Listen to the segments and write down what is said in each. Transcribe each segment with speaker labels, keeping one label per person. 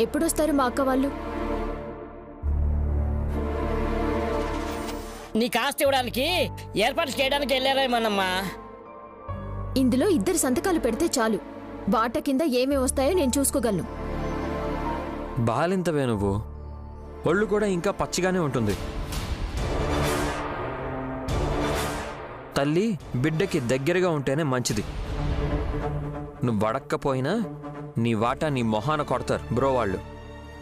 Speaker 1: ఎప్పుడొస్తారు మా అక్క వాళ్ళు?
Speaker 2: నీ కాస్త ఇవ్వడానికి ఏర్పాటు చేయడానికి వెళ్ళారేమోనమ్మా.
Speaker 1: ఇందులో 2 సంతకాలు పెడితే చాలు. వాట కింద ఏమేమి వస్తాయో నేను చూసుకోగలను.
Speaker 3: బాలింతవే నువ్వు. ఒళ్ళు కూడా ఇంకా పచ్చిగానే ఉంటుంది. తల్లి బిడ్డకి దగ్గరగా ఉంటేనే మంచిది. నువ్వు వడక్కపోయినా నీ వాటా నీ మొహాన కొడతారు బ్రో వాళ్ళు.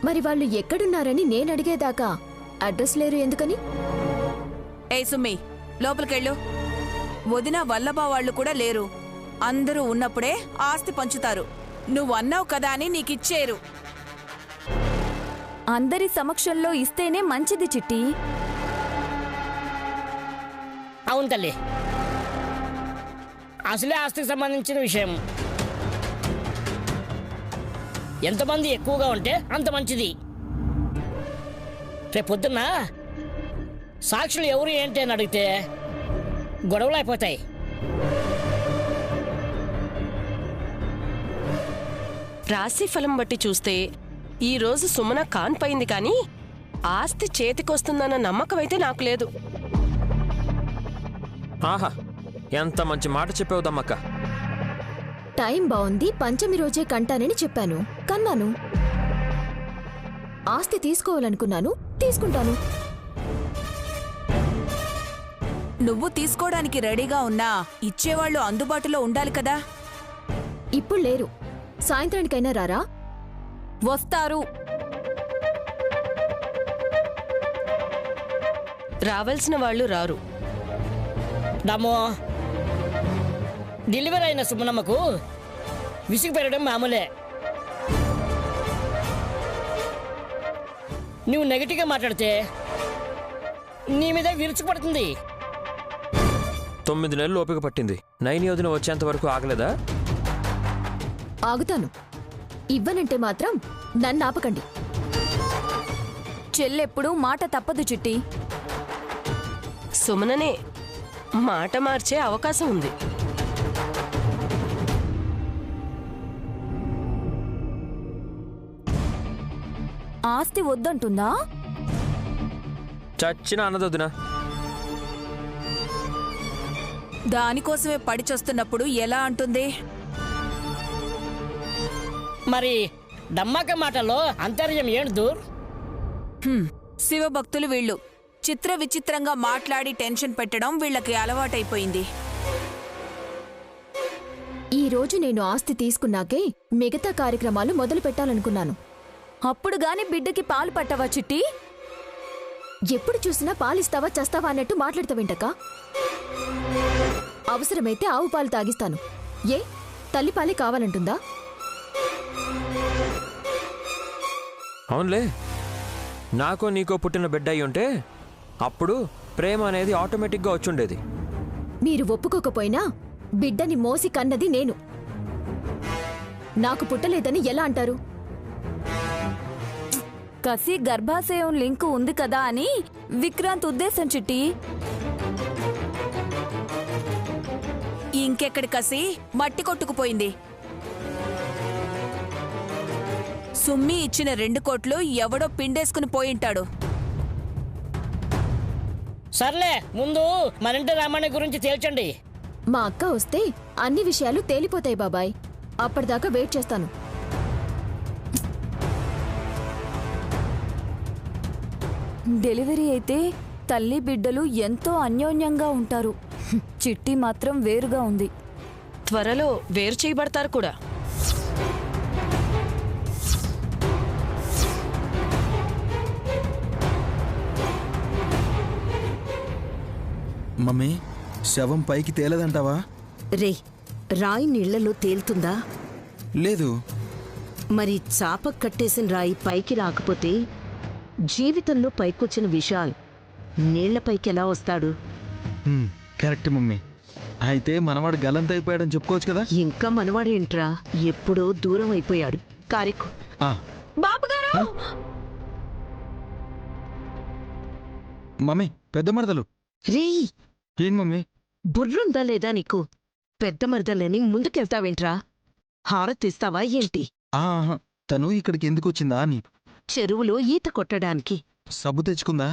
Speaker 1: మరి వాళ్ళు ఎక్కడున్నారని నేను అడిగేదాకా అడ్రస్ లేరు ఎందుకని?
Speaker 4: ఏయ్ సుమ్మి, లోపలికెళ్ళు. వదిన వల్లభా వాళ్ళు కూడా లేరు. అందరూ ఉన్నప్పుడే ఆస్తి పంచుతారు. నువ్వన్నావు కదా అని నీకిచ్చేరు.
Speaker 5: అందరి సమక్షంలో ఇస్తేనే మంచిది చిట్టి.
Speaker 2: అవును తల్లి, అసలే ఆస్తికి సంబంధించిన విషయం. ఎంతమంది ఎక్కువగా ఉంటే అంత మంచిది. రేపొద్దున్న సాక్షులు ఎవరు ఏంటి అని అడిగితే గొడవలు అయిపోతాయి.
Speaker 6: రాశి ఫలం బట్టి చూస్తే ఈరోజు సుమన కాన్పయింది కానీ ఆస్తి చేతికొస్తుందన్న నమ్మకం అయితే నాకు లేదు.
Speaker 3: ఆహా, ఎంత మంచి మాట చెప్పావు దమ్మక్క.
Speaker 1: టైం బాగుంది, పంచమి రోజే కంటానని చెప్పాను, కన్నాను. ఆస్తి తీసుకోవాలనుకున్నాను, తీసుకుంటాను.
Speaker 4: నువ్వు తీసుకోవడానికి రెడీగా ఉన్నా ఇచ్చేవాళ్లు అందుబాటులో ఉండాలి కదా.
Speaker 1: ఇప్పుడు లేరు, సాయంత్రానికైనా రారా?
Speaker 5: వస్తారు.
Speaker 6: రావాల్సిన వాళ్ళు రారు.
Speaker 2: డమ్మో, డెలివరీ అయిన సుమనమ్మకు విసిగి పెరగడం మామూలే. నువ్వు నెగటివ్గా మాట్లాడితే నీ మీద విరుచుకుపడుతుంది.
Speaker 3: 9 నెలలు ఓపిక పట్టింది. నైని వదిన వచ్చేంత వరకు ఆగలేదా?
Speaker 1: ఆగుతాను. ఇవ్వనంటే మాత్రం నన్ను ఆపకండి.
Speaker 5: చెల్లెప్పుడు మాట తప్పదు చిట్టి.
Speaker 6: సుమననే మాట మార్చే అవకాశం ఉంది.
Speaker 5: ఆస్తి వద్దంటుందా?
Speaker 3: చచ్చిన అన్నదొదినా.
Speaker 4: దానికోసమే పడిచొస్తున్నప్పుడు ఎలా అంటుంది?
Speaker 2: మరి డమ్మాక మాటల్లో అంతర్యం ఏంటి దూర్?
Speaker 4: శివభక్తులు వీళ్ళు. చిత్ర విచిత్రంగా మాట్లాడి టెన్షన్ పెట్టడం వీళ్ళకి అలవాటైపోయింది.
Speaker 1: ఈ రోజు నేను ఆస్తి తీసుకున్నాకే మిగతా కార్యక్రమాలు మొదలు పెట్టాలనుకున్నాను.
Speaker 5: అప్పుడు గాని బిడ్డకి పాలు పట్టవా చిట్టి?
Speaker 1: ఎప్పుడు చూసినా పాలిస్తావా చస్తావా అన్నట్టు మాట్లాడతావేంటక్క? అవసరమైతే ఆవు పాలు తాగిస్తాను. ఏ తల్లిపాలే కావాలంటుందా?
Speaker 3: అవునులే, నాకో నీకో పుట్టిన బిడ్డ అయి ఉంటే అప్పుడు ప్రేమ అనేది ఆటోమేటిక్గా వచ్చుండేది.
Speaker 1: మీరు ఒప్పుకోకపోయినా బిడ్డని మోసి కన్నది నేను. నాకు పుట్టలేదని ఎలా అంటారు?
Speaker 5: కసి గర్భాశయం లింకు ఉంది కదా అని విక్రాంత్ ఉద్దేశం చిట్టి.
Speaker 4: ఇంకెక్కడి కసి మట్టి కొట్టుకుపోయింది. సుమ్మి ఇచ్చిన 2 కోట్లు ఎవడో పిండేసుకుని పోయింటాడు.
Speaker 2: సర్లే, ముందు మరింటి రామాయణ గురించి తేల్చండి.
Speaker 1: మా అక్క వస్తే అన్ని విషయాలు తేలిపోతాయి బాబాయ్. అప్పటిదాకా వెయిట్ చేస్తాను.
Speaker 5: డెలివరీ అయితే తల్లి బిడ్డలు ఎంతో అన్యోన్యంగా ఉంటారు. చిట్టి మాత్రం వేరుగా ఉంది.
Speaker 6: త్వరలో వేరు చేయబడతారు కూడా.
Speaker 7: మమ్మీ, శవం పైకి తేలదంటావా?
Speaker 8: రే, రాయి నీళ్లలో తేలుతుందా?
Speaker 7: లేదు.
Speaker 8: మరి చాప కట్టేసిన రాయి పైకి రాకపోతే జీవితంలో పైకొచ్చిన విశాల్ నీళ్లపైకి ఎలా వస్తాడు?
Speaker 7: Correct mummy. అయితే మనవాడు గలంతైపోయాడని చెప్పుకోవచ్చు కదా.
Speaker 8: ఇంకా మనవాడేంట్రా, ఎప్పుడో దూరం అయిపోయాడు. కారికు
Speaker 5: బాబుగారు!
Speaker 7: మమ్మీ, పెద్ద మరదలు.
Speaker 8: రే,
Speaker 7: ఏం మమ్మీ?
Speaker 8: బుర్రుందా లేదా నీకు? పెద్ద మరదలని ముందుకెళ్తావేంట్రా? హారతిస్తావా ఏంటి?
Speaker 7: తను ఇక్కడికి ఎందుకు వచ్చిందా అని.
Speaker 8: చెరువులో ఈత కొట్టడానికి
Speaker 7: సబ్బు తెచ్చుకుందా?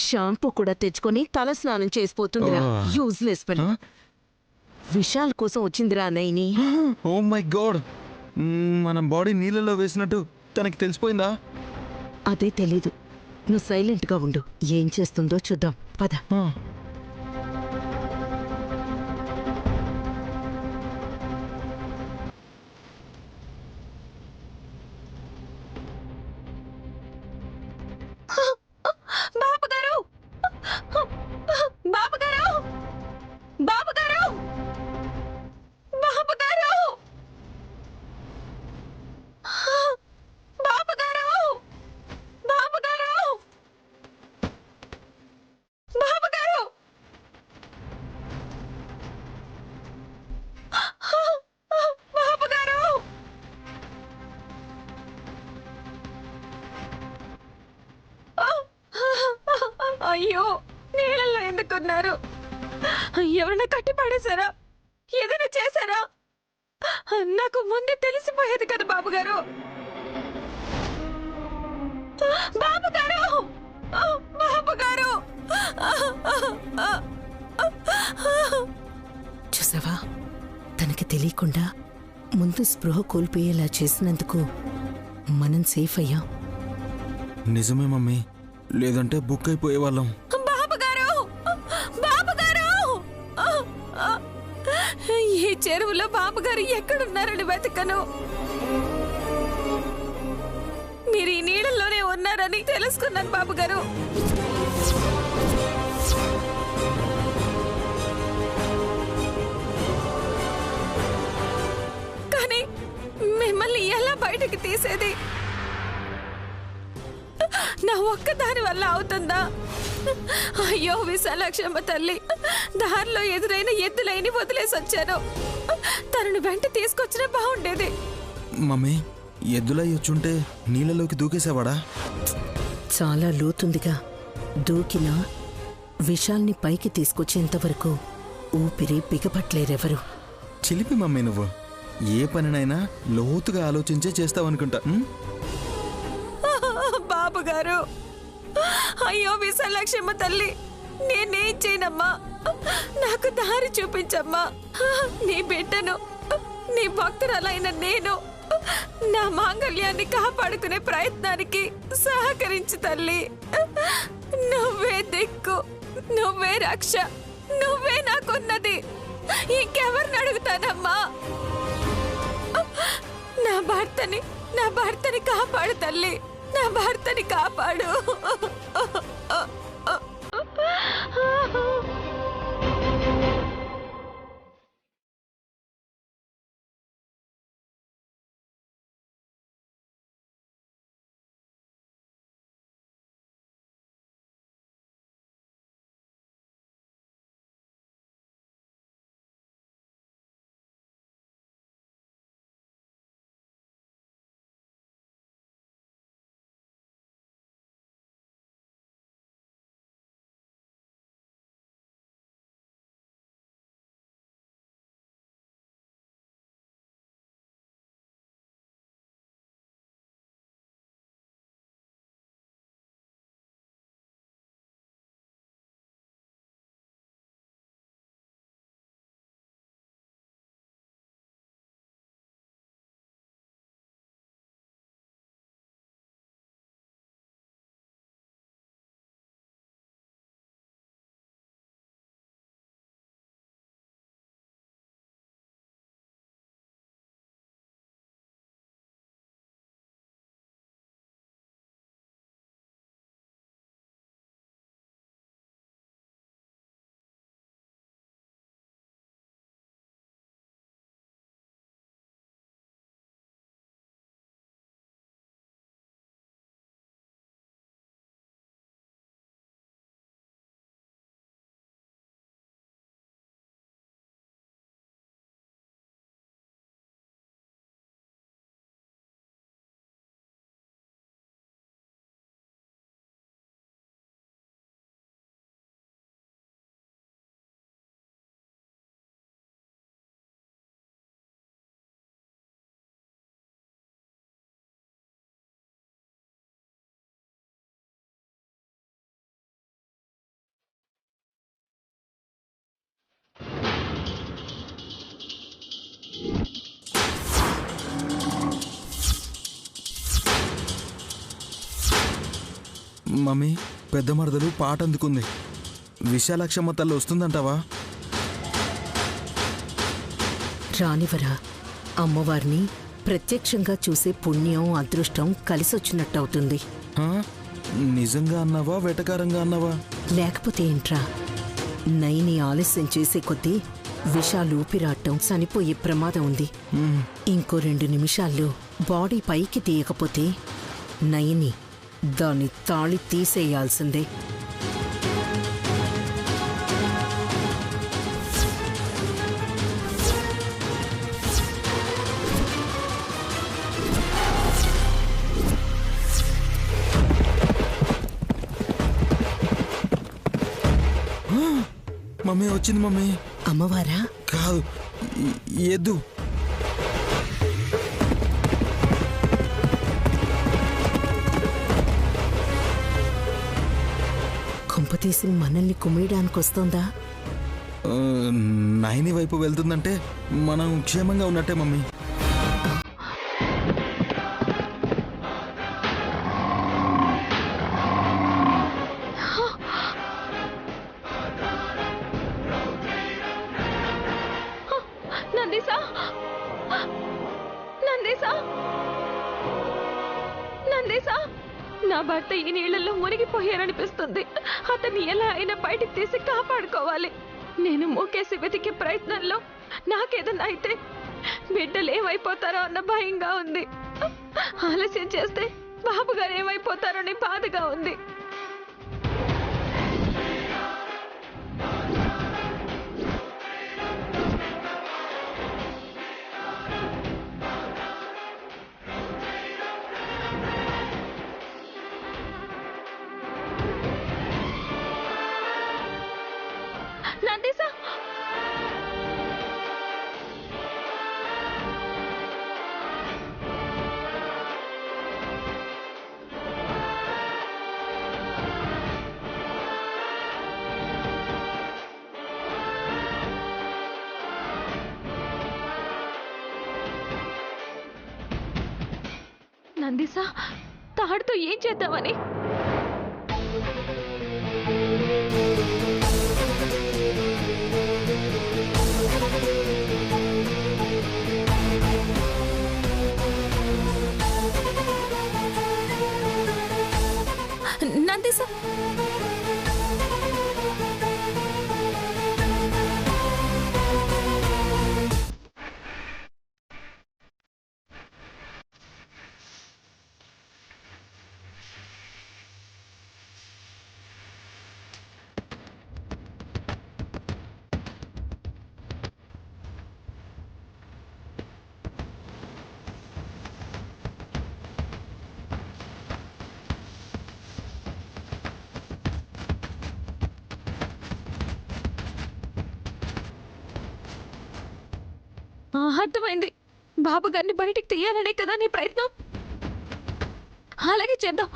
Speaker 8: షాంపూ కూడా తెచ్చుకొని తల స్నానం చేసిపోతుందిరా.
Speaker 7: ఓ.
Speaker 8: యూజ్లెస్ పని. విశాల్ కోసం వచ్చిందిరా నైని.
Speaker 7: ఓ మై గాడ్, మనం బాడీ నీళ్ళలో వేసినట్టు తనకి తెలిసిపోయిందా?
Speaker 8: అదే తెలీదు. నువ్వు సైలెంట్గా ఉండు. ఏం చేస్తుందో చూద్దాం పద.
Speaker 5: బాబుగారు బాబుగారు బాబుగారు బాబుగారు బాబుగారు బాబుగారు బాబుగారు బాబుగారు అయ్యో, నీళ్ళల్లో ఎందుకున్నారు? ఎవరైనా కట్టి పడేశారా? ఏదైనా చేశారా? నాకు ముందే తెలిసిపోయేది కదా బాబుగారు. బాబుగారు బాబుగారు
Speaker 8: చూసావా, తనకి తెలియకుండా ముందు స్పృహ కోల్పోయేలా చేసినందుకు మనం సేఫ్ అయ్యాం.
Speaker 7: నిజమే మమ్మీ, లేదంటే బుక్ అయిపోయేవాళ్ళం.
Speaker 5: బాబుగారు బాబుగారు ఈ చెరువులో బాబుగారు ఎక్కడున్నారని వెతకను. మీరు ఈ నీళ్ళలోనే ఉన్నారని తెలుసుకున్నాను బాబుగారు. కానీ మిమ్మల్ని ఎలా బయటకు తీసేది? నా ఒక్కదాని వల్ల అవుతుందా? అయ్యో విశాలాక్షమ్మ తల్లి, దారిలో ఎదురైన ఎద్దులైన వదిలేసి వచ్చాను. తనను వెంట తీసుకొచ్చినా బాగుండేది.
Speaker 7: మమ్మీ, ఎద్దులై వచ్చుంటే నీళ్ళలోకి దూకేసేవాడా?
Speaker 8: చాలా లోతుందిగా. దూకినా విశాల్ని పైకి తీసుకొచ్చేంతవరకు ఊపిరి బిగపట్లేరెవరు.
Speaker 7: చిలిపి మమ్మీ నువ్వు. ఏ పనినైనా లోతుగా ఆలోచించే చేస్తావనుకుంటా.
Speaker 5: బాబుగారు, అయ్యో విశాలాక్షమ్మ తల్లి, నేనేం చేయనమ్మా? నాకు దారి చూపించమ్మా. నీ బిడ్డను, నీ భక్తురాలైన నేను నా మాంగళ్యాన్ని కాపాడుకునే ప్రయత్నానికి సహకరించు తల్లి. నువ్వే దిక్కు, నువ్వే రక్ష, నువ్వే నాకున్నది. ఇంకెవరిని అడుగుతానమ్మా? నా భర్తని కాపాడు తల్లి, నా భర్తని కాపాడు.
Speaker 7: మమ్మీ పెద్ద మరదలు పాట అందుకుంది. విశాలాక్షమ్మ తల్లి వస్తుందంటావా?
Speaker 8: రానివరా, అమ్మవారిని ప్రత్యక్షంగా చూసే పుణ్యం అదృష్టం కలిసొచ్చినట్టవుతుంది.
Speaker 7: ఆ? నిజంగా అన్నావా వెటకారంగా అన్నావా?
Speaker 8: లేకపోతే ఏంట్రా, నైని ఆలస్యం చేసే కొద్దీ విషాలు ఊపిరాటం చనిపోయే ప్రమాదం ఉంది. ఇంకో 2 నిమిషాల్లో బాడీ పైకి తీయకపోతే నయని దాని తాళి తీసేయాల్సిందే.
Speaker 7: మమ్మీ వచ్చింది మమ్మీ.
Speaker 8: అమ్మవారా?
Speaker 7: కాదు, ఎద్దు.
Speaker 8: కొంపతీసి మనల్ని కుమ్మేయడానికొస్తోందా?
Speaker 7: నైని వైపు వెళ్తుందంటే మనం క్షేమంగా ఉన్నట్టే మమ్మీ.
Speaker 1: నందిసా, నందిసా, నందిసా, నా భర్త ఈ నీళ్లలో మునిగిపోయారనిపిస్తుంది. అతన్ని ఎలా అయినా బయటికి తీసి కాపాడుకోవాలి. నేను మూకేసి వెతికే ప్రయత్నంలో నాకేదన్నా అయితే బిడ్డలు ఏమైపోతారో అన్న భయంగా ఉంది. ఆలస్యం చేస్తే బాబు గారు ఏమైపోతారో అని బాధగా ఉంది. నందిసా, నందిసా, తాడుతో ఏం చేద్దామని? నందిసా, అర్థమైంది. బాబు గారిని బయటికి తీయాలనే కదా నీ ప్రయత్నం. అలాగే చేద్దాం.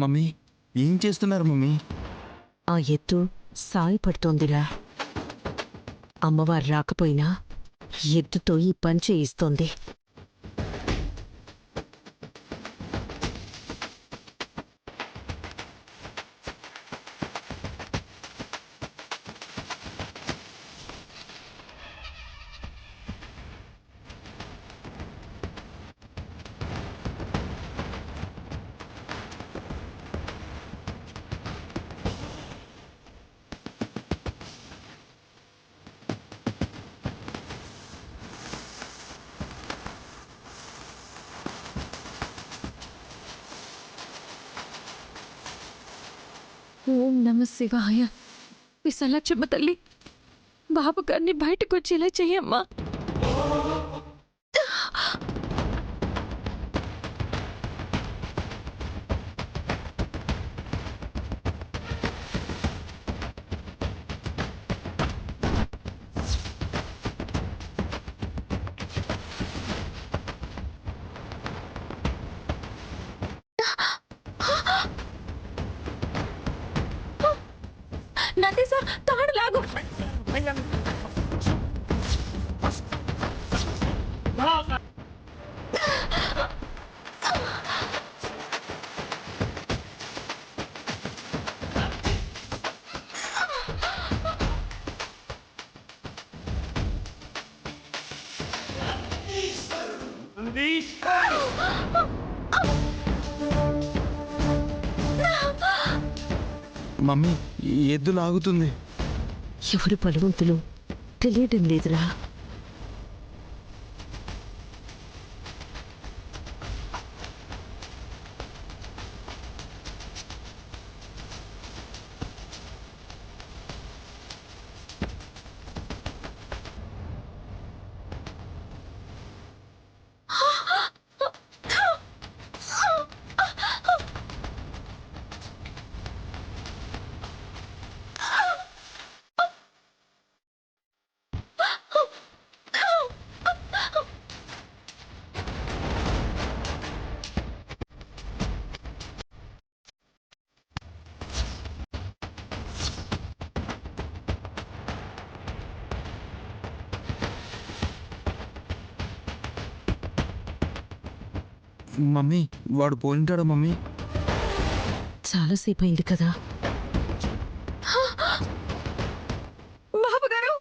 Speaker 7: మమ్మీ ఏం చేస్తున్నారు మమ్మీ?
Speaker 8: ఆ ఎత్తు సాయపడుతోందిరా. అమ్మవారు రాకపోయినా ఎద్దుతో ఈ పని చేయిస్తోంది.
Speaker 1: ఓం నమ శివాయ. విశాలాక్షమ్మ తల్లి, బాబు గారిని బయటకు వచ్చేలా చెయ్యమ్మా.
Speaker 7: మమ్మీ ఎద్దు లాగుతుంది.
Speaker 8: ఎవరు బలవంతులు తెలియడం లేదురా.
Speaker 7: మమ్మీ వాడు పోయింటాడా మమ్మీ?
Speaker 8: చాలాసేపు అయింది కదా.
Speaker 1: బాబు గారు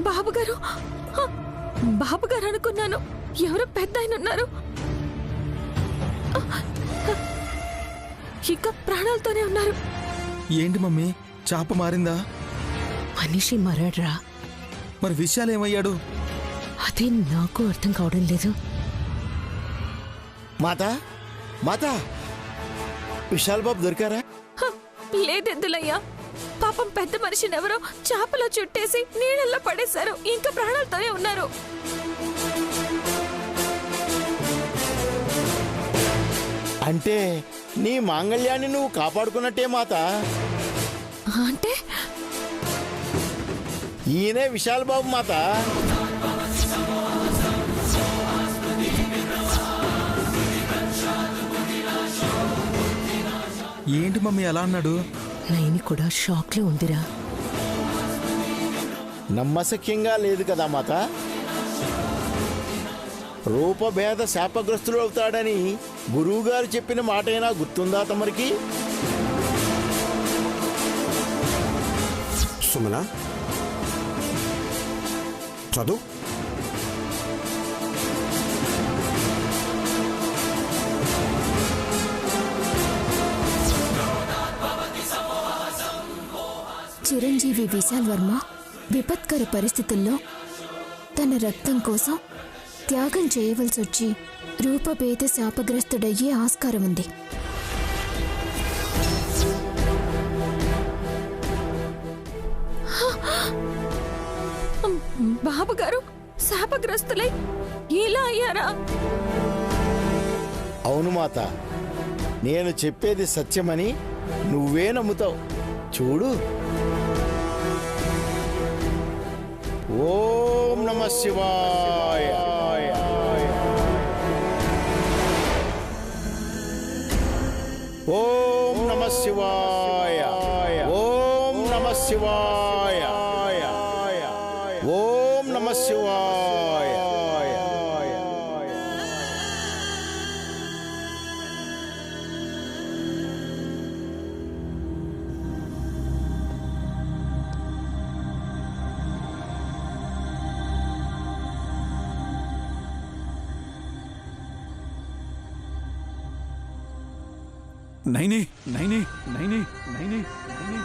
Speaker 1: బాబుగారు బాబుగారు అనుకున్నాను. ఎవరో పెద్ద ఆయన ఉన్నారు. ఇంకా ప్రాణాలతోనే ఉన్నారు.
Speaker 7: ఏంటి మమ్మీ చాప మారిందా?
Speaker 8: మనిషి మరాడ్రా.
Speaker 7: మరి విషయాలు ఏమయ్యాడు?
Speaker 8: అదే నాకు అర్థం కావడం లేదు.
Speaker 9: మాతా మాతా విశాల్ బాబు దొరికారా?
Speaker 1: లేదెద్దులయ్యా. పాపం పెద్ద మనిషిని ఎవరో చేపలో చుట్టేసి నీళ్ళల్లో పడేశారు. ఇంకా ప్రాణాలతోనే ఉన్నారు.
Speaker 9: అంటే నీ మాంగళ్యాన్ని నువ్వు కాపాడుకున్నట్టే మాతా.
Speaker 1: అంటే
Speaker 9: ఈయనే విశాల్ బాబు మాతా.
Speaker 7: ఏంటి మమ్మీ ఎలా అన్నాడు?
Speaker 8: నైని కూడా షాక్ లో ఉందిరా.
Speaker 9: నమ్మశక్యంగా లేదు కదా మాత. రూపభేద శాపగ్రస్తుడు అవుతాడని గురువుగారు చెప్పిన మాటైనా గుర్తుందా తమరికి?
Speaker 10: సుమన చదువు.
Speaker 11: చిరంజీవి విశాల్ వర్మ విపత్కర పరిస్థితుల్లో తన రక్తం కోసం త్యాగం చేయవలసి వచ్చి రూపభేద శాపగ్రస్తుడయ్యే ఆస్కారం ఉంది.
Speaker 1: బాబుగారు శాపగ్రస్తులై ఇలా అయ్యారా?
Speaker 9: అవును మాత, నేను చెప్పేది సత్యమని నువ్వే నమ్ముతావు. చూడు. ఓం నమః శివాయ. ఓం నమః శివాయ. ఓం నమః శివాయ. ఓం నమః శివాయ.
Speaker 10: నైని నైని నైని నైని నైని